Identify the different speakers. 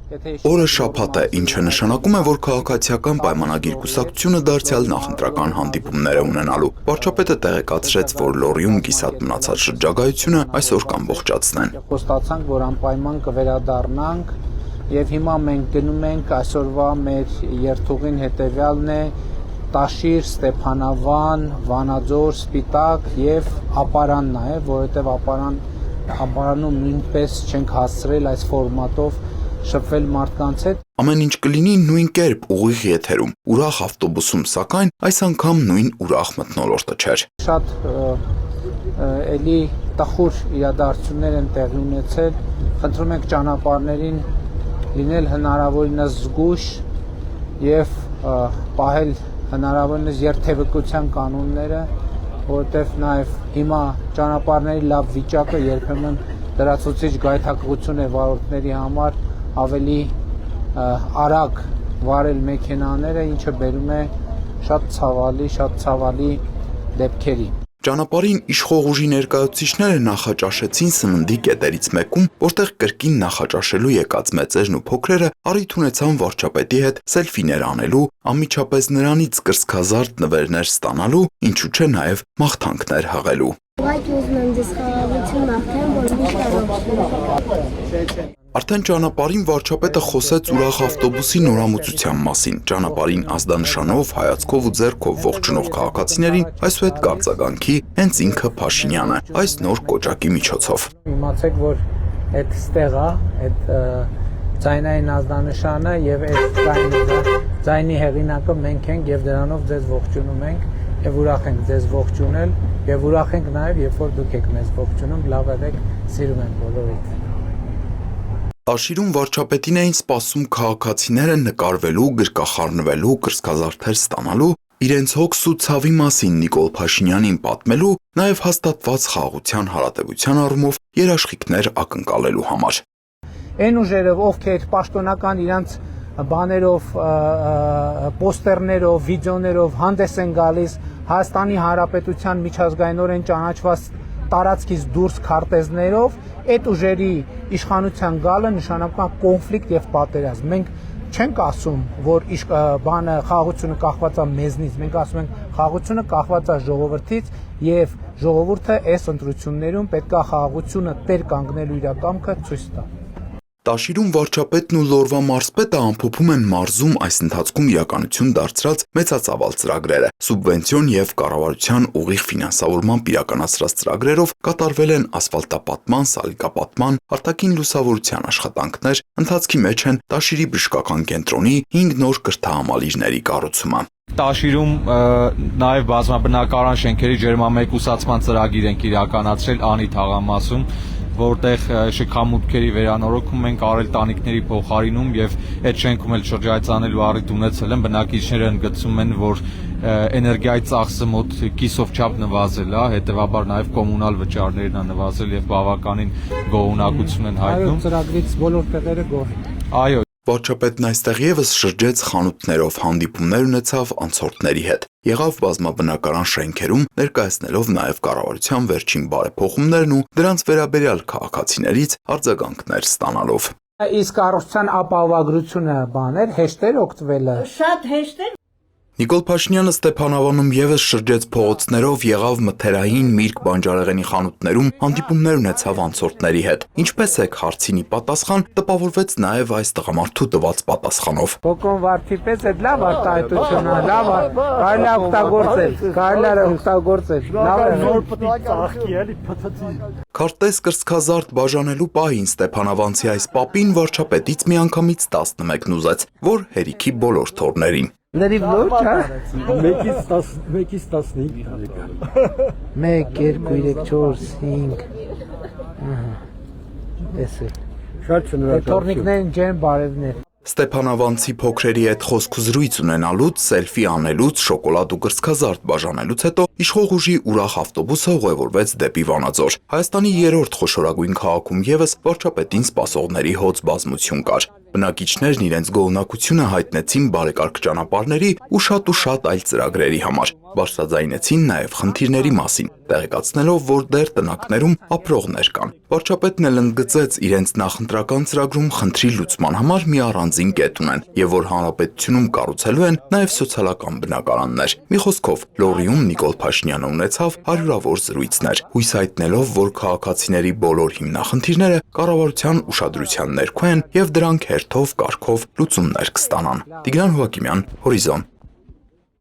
Speaker 1: Օրը շաբաթ է, ինչը նշանակում է, որ քաղաքացիական պայմանագիր կուսակցությունը դարձյալ նախընտրական հանդիպումներ է ունենալու։ Վարչապետը տեղեկացրեց, որ Լոռիում կիսատ մնացած շրջագայությունը այսօր կամբողջացնեն։
Speaker 2: Խոստացանք, որ անպայման կվերադառնանք, եւ հիմա մենք գնում ենք այսօրվա մեր երթուղին հետեւյալն է՝ Տաշիր, Ստեփանավան, Վանաձոր, Սպիտակ եւ Ապարան նաեւ, որովհետեւ Ապարանում նույնպես չենք հասցրել այս ֆորմատով շփվել մարդկանց հետ։
Speaker 1: Ամեն ինչ կլինի նույն կերպ ուղիղ եթերում, ուրախ ավտոբուսում, սակայն այս անգամ նույն ուրախ մթնոլորտը չէր։
Speaker 2: Շատ էլի տխուր իրադարձություններ են տեղի ունեցել։ Խնդրում ենք ճանապարհներին լինել հնարավորինս զգույշ եւ պահել հնարավորինս երթևեկության կանոնները, որովհետեւ նաեւ հիմա ճանապարհների լավ վիճակը երբեմն լրացուցիչ գայթակղություն է վարորդների համար ավելի արագ վարել մեքենաները, ինչը բերում է շատ ցավալի դեպքերի։
Speaker 1: Ճանապարհին իշխող ուժի ներկայացուցիչները նախաճաշեցին սննդի կետերից մեկում, որտեղ կրկին նախաճաշելու եկած մեծերն ու փոքրերը առիթ ունեցան վարչապետի հետ սելֆիներ անելու, անմիջապես նրանից կրծքազարդ նվերներ ստանալու, ինչու չէ նաև մաղթանքներ հղելու։ Արդեն ճանապարհին վարչապետը խոսեց ուրախ ավտոբուսի նորամուծության մասին։ Ճանապարհին ազդանշանով, հայացքով ու ձեռքով ողջունող քաղաքացիներին այսուհետ կարձագանքի հենց ինքը Փաշինյանը, այս նոր կոճակի միջոցով։
Speaker 2: Իմացեք, որ այդ ստեղա, այդ ձայնային ազդանշանը եւ այդ ձայնի հեղինակը մենք ենք եւ դրանով ձեզ ողջունում ենք եւ ուրախ ենք ձեզ ողջունել եւ ուրախ ենք նաեւ երբ որ դուք եք մեզ ողջունում, լավ եղեք, սիրում ենք բոլորիդ։
Speaker 1: Տաշիրում վարչապետին էին սպասում քաղաքացիները նկարվելու, գրկախառնվելու, կրծքազարդեր ստանալու, իրենց հոգս ու ցավի մասին Նիկոլ Փաշինյանին պատմելու, նաև հաստատված խաղաղության հարատևության առումով երաշխիքներ ակնկալելու համար։
Speaker 2: Այն ուժերը, ովքեր պաշտոնական իրանց բաներով, պոստերներով, վիդեոներով հանդես են գալիս Հայաստանի Հանրապետության միջազգայինորեն ճանաչված տարածքից դուրս քարտեզներով, այդ ուժերի իշխանության գալը նշանակում է կոնֆլիկտ եւ պատերազմ։ Մենք չենք ասում, որ խաղաղությունը կախված է մեզնից, մենք ասում ենք խաղաղությունը կախված է ժողովրդից եւ ժողովուրդը այս ընտրություններում պետք է խաղաղությունը տեր կանգնելու իր կամքը ցույց տա։
Speaker 1: Տաշիրում վարչապետն ու Լոռվա մարզպետը ամփոփում են մարզում այս ընթացքում իրականություն դարձրած մեծածավալ ծրագրերը։ Սուբվենցիոն եւ կառավարության ուղիղ ֆինանսավորմամբ իրականացրած ծրագրերով կատարվել են ասֆալտապատման, սալիկապատման, արտաքին լուսավորության աշխատանքներ, ընթացքի մեջ են Տաշիրի բժշկական կենտրոնի 5 նոր կրթահամալիրների կառուցումը։
Speaker 3: Տաշիրում նաև բազմաբնակարան շենքերի ջերմամեկուսացման ծրագիր ենք իրականացրել Անի թաղամասում, որտեղ շքամուտքերի վերանորոգում ենք արել տանիքների փոխարինում եւ այդ շենքում էլ շրջայցանելու առիթ ունեցել են, բնակիչները ընդգծում են, որ էներգիայի ծախսը մոտ կիսով չափ նվազել է, հետեւաբար նաեւ կոմունալ վճարներն են նվազել եւ բավականին գոհունակություն են հայտնում։
Speaker 2: Այո, ծրագրից բոլոր տեղերը գոհ են։
Speaker 3: Այո,
Speaker 1: Վարչապետն այստեղ եւս շրջեց խանութներով, հանդիպումներ ունեցավ անցորդների հետ, եղավ բազմաբնակարան շենքերում, ներկայացնելով նաեւ կառավարության վերջին բարեփոխումներն ու դրանց վերաբերյալ քաղաքացիներից արձագանքներ ստանալով։
Speaker 2: Իսկ կառուցության ապահովագրությունը բաներ հեշտ էր օգտվելը։
Speaker 4: Շատ հեշտ էր։
Speaker 1: Նիկոլ Փաշինյանը Ստեփանավանում եւս շրջեց փողոցներով, եղավ Մթերային, Միրգ բանջարեղենի խանութներում, հանդիպումներ ունեցավ անցորդների հետ։ Ինչպես եք հարցինի պատասխան տպավորվեց նաեւ այս տղամարդու տված պատասխանով։
Speaker 2: Կոկոն վարդի պես այդ լավ արտահայտություն է, լավ է, կարելի է օգտագործել, լավ է
Speaker 5: նոր պետք ծաղկի էլի փթթի։
Speaker 1: Քարտեզ կրծքազարդ բաժանելու պահին Ստեփանավանցի այս պապին վարչապետից միանգամից 11 ուզեց, որ հերիքի բոլոր թորներին։
Speaker 2: Լրիվ լուրջ, հա։
Speaker 5: 1-ից 15
Speaker 2: 1, 2, 3, 4, 5 Տեսեք։
Speaker 5: Շատ շնորհակալ։
Speaker 2: Թորնիկներին ջերմ բարևներ։
Speaker 1: Ստեփանավանցի փոքրերի հետ խոսք-զրույց ունենալուց, սելֆի անելուց, շոկոլադ ու կրծքազարդ բաժանելուց հետո իշխող ուժի ուրախ ավտոբուսը ուղևորվեց դեպի Վանաձոր։ Հայաստանի երրորդ խոշորագույն քաղաքում եւս վարչապետին սպասողների հոծ բազմություն կար։ Բնակիչներն իրենց գոհունակությունը հայտնեցին բարեկարգ ճանապարհների ու շատ այլ ծրագրերի համար։ Բարձրաձայնեցին նաև խնդիրների մասին, տեղեկացնելով, որ դեռ տնակներում ապրողներ կան։ Վարչապետն էլ ընդգծեց իրենց նախընտրական ծրագրում խնդրի լուծման համար մի առանձին կետ ունեն եւ որ հանրապետությունում կառուցելու են նաև սոցիալական բնակարաններ։ Մի խոսքով, Լոռիում Նիկոլ Փաշինյանը ունեցավ հարյուրավոր զրույցներ, հույս հայտնելով, որ քաղաքացիների բոլոր հիմնախնդիրները կառավարության ուշադրության ներքո են եւ դրանք հերթով կարգով լուծումներ կստանան։ Տիգրան Հովակիմյան, Հորիզոն։